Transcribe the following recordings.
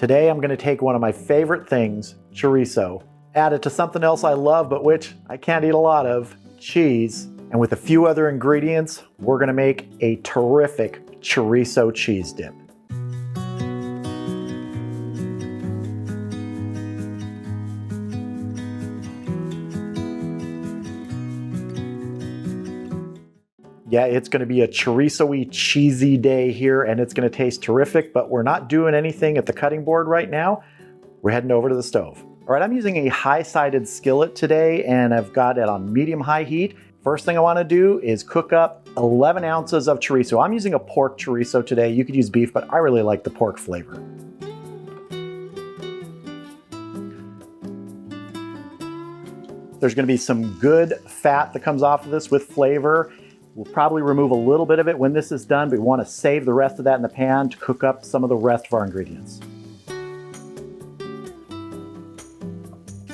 Today I'm gonna take one of my favorite things, chorizo, add it to something else I love but which I can't eat a lot of, cheese, and with a few other ingredients, we're gonna make a terrific chorizo cheese dip. Yeah, it's gonna be a chorizo-y, cheesy day here, and it's gonna taste terrific, but we're not doing anything at the cutting board right now. We're heading over to the stove. All right, I'm using a high-sided skillet today, and I've got it on medium-high heat. First thing I wanna do is cook up 11 ounces of chorizo. I'm using a pork chorizo today. You could use beef, but I really like the pork flavor. There's gonna be some good fat that comes off of this with flavor. We'll probably remove a little bit of it when this is done, but we want to save the rest of that in the pan to cook up some of the rest of our ingredients.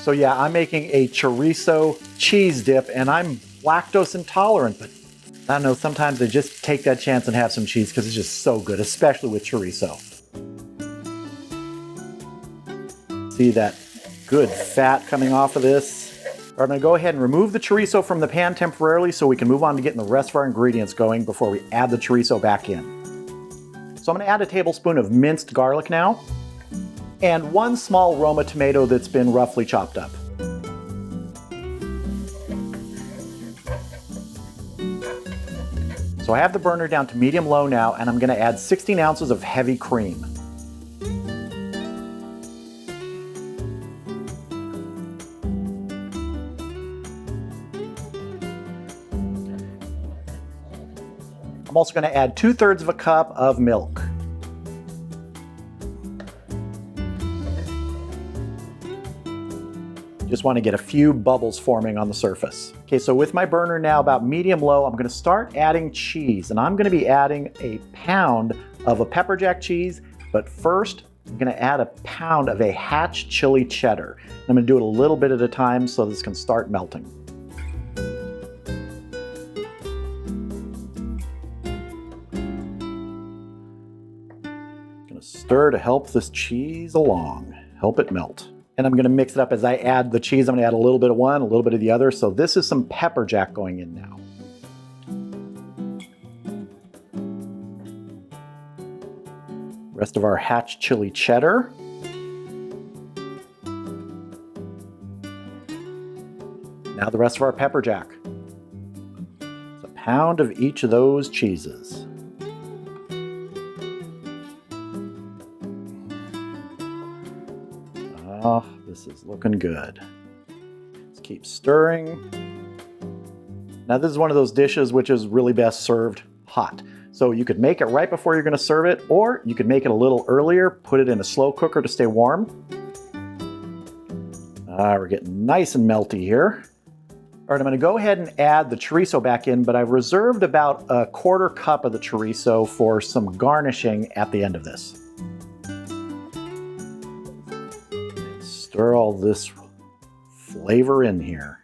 So yeah, I'm making a chorizo cheese dip, and I'm lactose intolerant, but I don't know, sometimes I just take that chance and have some cheese because it's just so good, especially with chorizo. See that good fat coming off of this? I'm gonna go ahead and remove the chorizo from the pan temporarily so we can move on to getting the rest of our ingredients going before we add the chorizo back in. So I'm gonna add a tablespoon of minced garlic now, and 1 small Roma tomato that's been roughly chopped up. So I have the burner down to medium-low now, and I'm gonna add 16 ounces of heavy cream. I'm also going to add 2/3 of a cup of milk. Just want to get a few bubbles forming on the surface. Okay, so with my burner now about medium-low, I'm going to start adding cheese, and I'm going to be adding a pound of a pepper jack cheese, but first I'm going to add a pound of a Hatch chili cheddar. I'm going to do it a little bit at a time so this can start melting. Stir to help this cheese along, help it melt. And I'm gonna mix it up as I add the cheese. I'm gonna add a little bit of one, a little bit of the other. So this is some pepper jack going in now. Rest of our Hatch chili cheddar. Now the rest of our pepper jack. It's a pound of each of those cheeses. Oh, this is looking good. Let's keep stirring. Now this is one of those dishes which is really best served hot. So you could make it right before you're gonna serve it, or you could make it a little earlier, put it in a slow cooker to stay warm. We're getting nice and melty here. All right, I'm gonna go ahead and add the chorizo back in, but I've reserved about a 1/4 cup of the chorizo for some garnishing at the end of this. Stir all this flavor in here.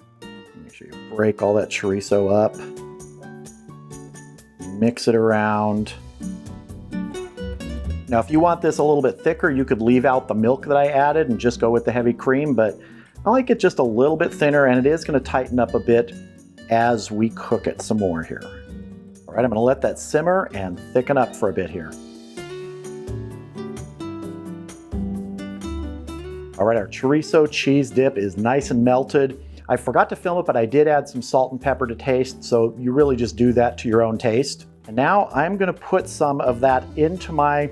Make sure you break all that chorizo up. Mix it around. Now, if you want this a little bit thicker, you could leave out the milk that I added and just go with the heavy cream, but I like it just a little bit thinner, and it is going to tighten up a bit as we cook it some more here. All right, I'm going to let that simmer and thicken up for a bit here. All right, our chorizo cheese dip is nice and melted. I forgot to film it, but I did add some salt and pepper to taste, so you really just do that to your own taste. And now I'm gonna put some of that into my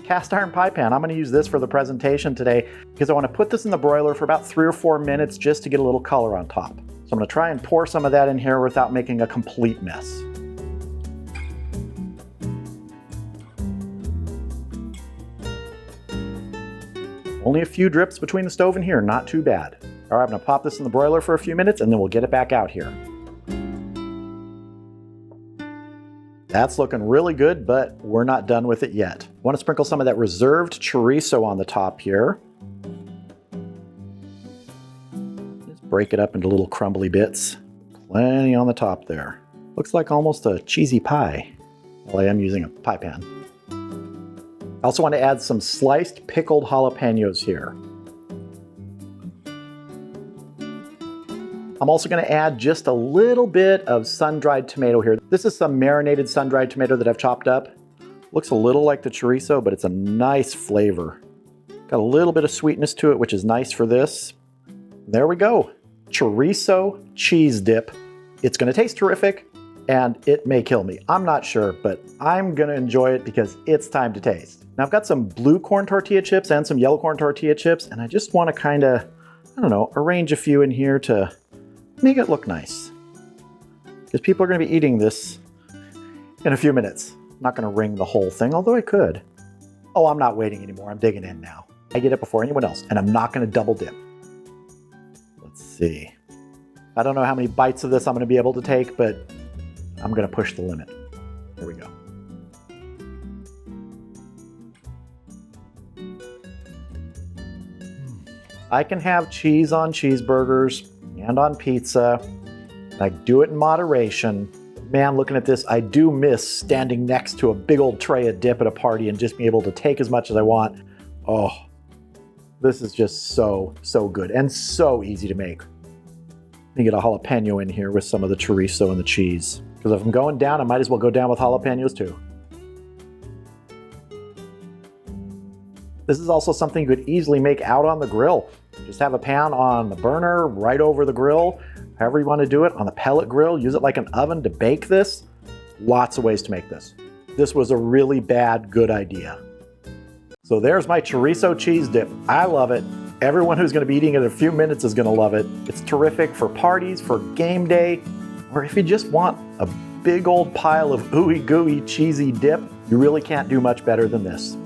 cast iron pie pan. I'm gonna use this for the presentation today because I wanna put this in the broiler for about 3 or 4 minutes just to get a little color on top. So I'm gonna try and pour some of that in here without making a complete mess. Only a few drips between the stove and here, not too bad. All right, I'm gonna pop this in the broiler for a few minutes and then we'll get it back out here. That's looking really good, but we're not done with it yet. I want to sprinkle some of that reserved chorizo on the top here. Just break it up into little crumbly bits. Plenty on the top there. Looks like almost a cheesy pie. Well, I am using a pie pan. I also want to add some sliced pickled jalapenos here. I'm also going to add just a little bit of sun-dried tomato here. This is some marinated sun-dried tomato that I've chopped up. Looks a little like the chorizo, but it's a nice flavor. Got a little bit of sweetness to it, which is nice for this. There we go. Chorizo cheese dip. It's going to taste terrific, and it may kill me. I'm not sure, but I'm going to enjoy it because it's time to taste. Now I've got some blue corn tortilla chips and some yellow corn tortilla chips, and I just want to kind of, I don't know, arrange a few in here to make it look nice. Because people are going to be eating this in a few minutes. I'm not going to wring the whole thing, although I could. Oh, I'm not waiting anymore. I'm digging in now. I get it before anyone else, and I'm not going to double dip. Let's see. I don't know how many bites of this I'm going to be able to take, but I'm going to push the limit. Here we go. I can have cheese on cheeseburgers and on pizza. I do it in moderation. Man, looking at this, I do miss standing next to a big old tray of dip at a party and just be able to take as much as I want. Oh, this is just so good and so easy to make. Let me get a jalapeno in here with some of the chorizo and the cheese. Because if I'm going down, I might as well go down with jalapenos too. This is also something you could easily make out on the grill. Just have a pan on the burner, right over the grill, however you want to do it, on the pellet grill. Use it like an oven to bake this. Lots of ways to make this. This was a really bad, good idea. So there's my chorizo cheese dip. I love it. Everyone who's going to be eating it in a few minutes is going to love it. It's terrific for parties, for game day, or if you just want a big old pile of ooey gooey cheesy dip, you really can't do much better than this.